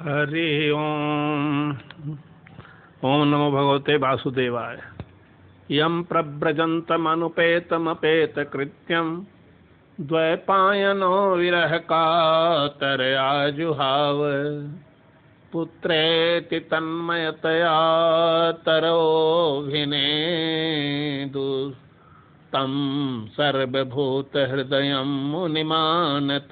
हरि ओम। ओम नमो भगवते वासुदेवाय। यं प्रव्रजन्तमनुपेतमपेतकृत्यं द्वैपायनो विरह कातरयाजुहाव। पुत्रेति तन्मयतया तरोभिनेदु तं सर्वभूतहृदयं मुनिमानतोऽस्मि।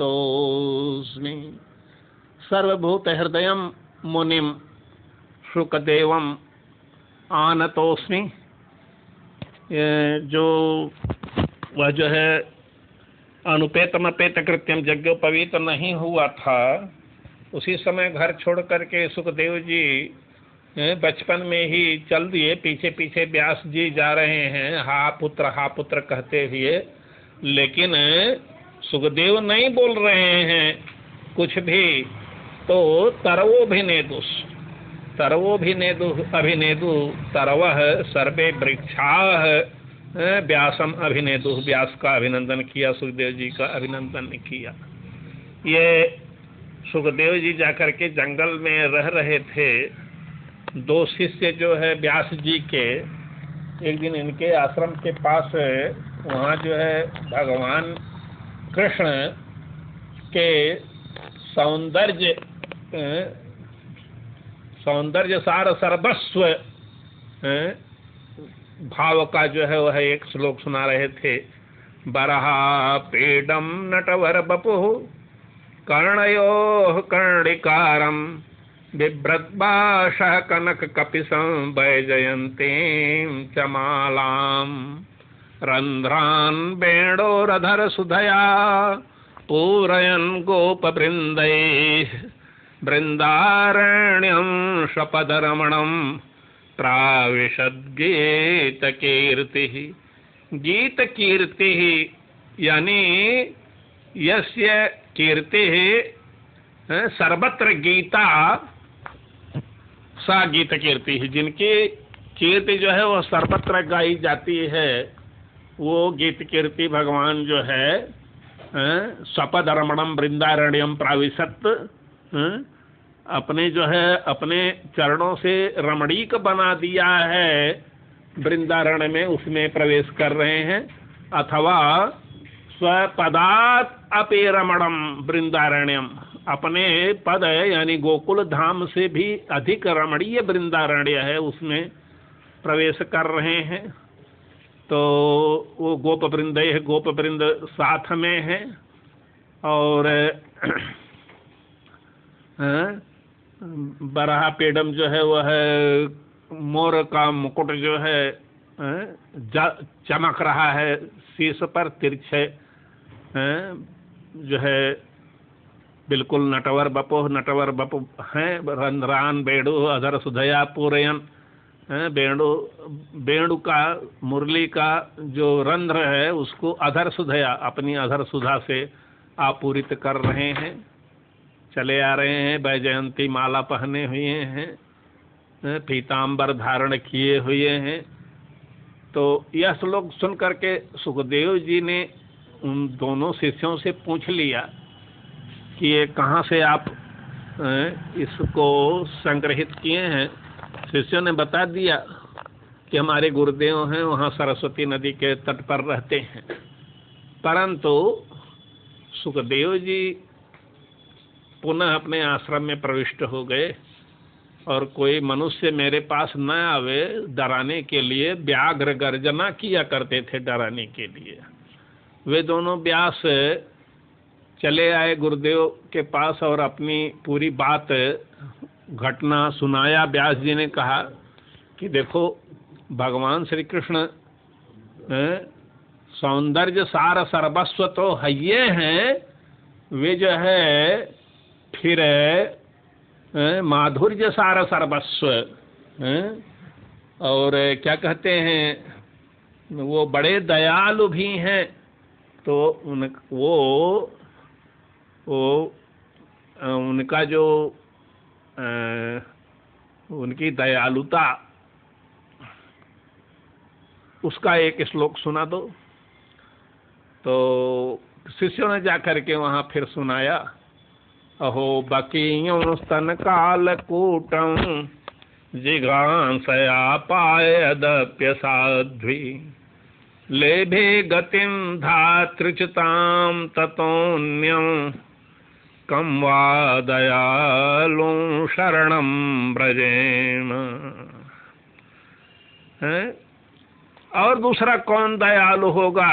सर्वभूतहृदयं मुनिम शुकदेवम आनतोस्मि। जो वह जो है अनुपेतम अपेत कृत्यम यज्ञोपवीत नहीं हुआ था, उसी समय घर छोड़ करके सुखदेव जी बचपन में ही चल दिए। पीछे पीछे व्यास जी जा रहे हैं हा पुत्र कहते हुए, लेकिन सुखदेव नहीं बोल रहे हैं कुछ भी। तो अभिनेदु तरवः सर्वे वृक्षाः व्यासम अभिनेदु। व्यास का अभिनंदन किया, सुखदेव जी का अभिनंदन किया। ये सुखदेव जी जाकर के जंगल में रह रहे थे। दो शिष्य जो है व्यास जी के, एक दिन इनके आश्रम के पास वहाँ जो है भगवान कृष्ण के सौंदर्य सार सर्वस्व भाव का जो है वह एक श्लोक सुना रहे थे। बरहा पीडम नटवर बपुः कर्णयोः कर्णिकारं बिभ्रद्भाषः कनक कपिशं वैजयन्तीं च मालां। रन्ध्रान् वेणोरधर सुधया पूरयन् गोपवृन्दैः बृन्दारण्यं शपदरमणं प्राविशद्गीतकीर्तिः। गीतकीर्तिः यानी यस्य कीर्तिः सर्वत्र गीता सा गीत कीर्ति है। जिनकी कीर्ति जो है वह सर्वत्र गाई जाती है, वो गीत कीर्ति भगवान जो है स्वपद रमणम वृंदारण्यम प्राविशत, अपने जो है अपने चरणों से रमणीक बना दिया है वृंदारण्य में, उसमें प्रवेश कर रहे हैं। अथवा स्वपदात अपि रमणम वृंदारण्यम, अपने पद यानी गोकुल धाम से भी अधिक रमणीय वृंदारण्य है, उसमें प्रवेश कर रहे हैं। तो वो गोप वृंद है, गोप वृंद साथ में है। और बराह पेडम जो है वह मोर का मुकुट जो है चमक रहा है शीश पर, तिरछे जो है बिल्कुल नटवर बपु हैं। रंध्रान बेणु अधर सुधया पूरयन, बेणु का मुरली का जो रंध्र है उसको अधर सुधया अपनी अधर सुधा से आपूरित कर रहे हैं। चले आ रहे हैं, वैजयंती माला पहने हुए हैं, पीताम्बर धारण किए हुए हैं। तो यह श्लोक सुन करके सुखदेव जी ने उन दोनों शिष्यों से पूछ लिया कि ये कहाँ से आप इसको संग्रहित किए हैं। शिष्यों ने बता दिया कि हमारे गुरुदेव हैं, वहाँ सरस्वती नदी के तट पर रहते हैं। परंतु सुखदेव जी पुनः अपने आश्रम में प्रविष्ट हो गए और कोई मनुष्य मेरे पास न आवे डराने के लिए व्याघ्र गर्जना किया करते थे डराने के लिए। वे दोनों व्यास चले आए गुरुदेव के पास और अपनी पूरी बात घटना सुनाया। व्यास जी ने कहा कि देखो भगवान श्री कृष्ण सौंदर्य सार सर्वस्व तो है ये हैं, वे जो है फिर माधुर्य सार सर्वस्व और क्या कहते हैं, वो बड़े दयालु भी हैं। तो उनका जो उनकी दयालुता, उसका एक श्लोक सुना दो। तो शिष्यों ने जाकर के वहाँ फिर सुनाया अहो बकीयों स्तन कालकूटं जिघांसया पायदप्य साध्वी लेभे गतिं धातृचतां ततोऽन्यं कं वा दयालुं शरणं व्रजेम। और दूसरा कौन दयालु होगा?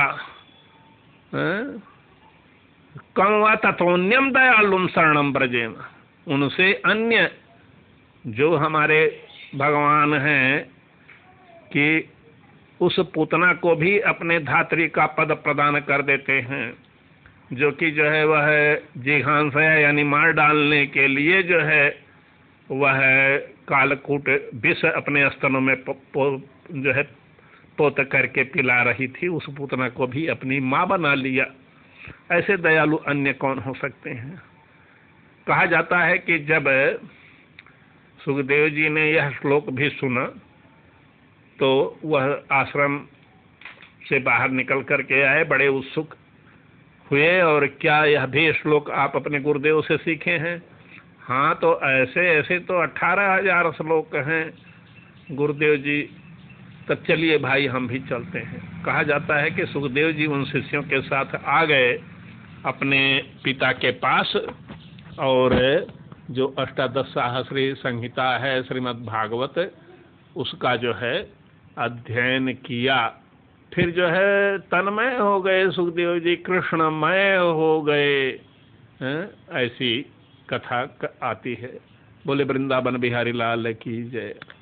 कं वा ततोऽन्यं दयालुं शरणं व्रजेम। उनसे अन्य जो हमारे भगवान हैं कि उस पूतना को भी अपने धात्री का पद प्रदान कर देते हैं, जो कि जो है वह जिघांसा यानी मार डालने के लिए जो है वह कालकूट विष अपने स्तनों में जो है पोत करके पिला रही थी, उस पूतना को भी अपनी माँ बना लिया। ऐसे दयालु अन्य कौन हो सकते हैं? कहा जाता है कि जब सुखदेव जी ने यह श्लोक भी सुना तो वह आश्रम से बाहर निकल करके आए, बड़े उत्सुक हुए। और क्या यह भी श्लोक आप अपने गुरुदेव से सीखे हैं? हाँ, तो ऐसे ऐसे तो 18,000 श्लोक हैं गुरुदेव जी, तो चलिए भाई हम भी चलते हैं। कहा जाता है कि सुखदेव जी उन शिष्यों के साथ आ गए अपने पिता के पास, और जो अष्टादश सहस्री संहिता है श्रीमद् भागवत, उसका जो है अध्ययन किया। फिर जो है तन्मय हो गए सुखदेव जी, कृष्णमय हो गए। ऐसी कथा आती है। बोले वृंदावन बिहारी लाल की जय।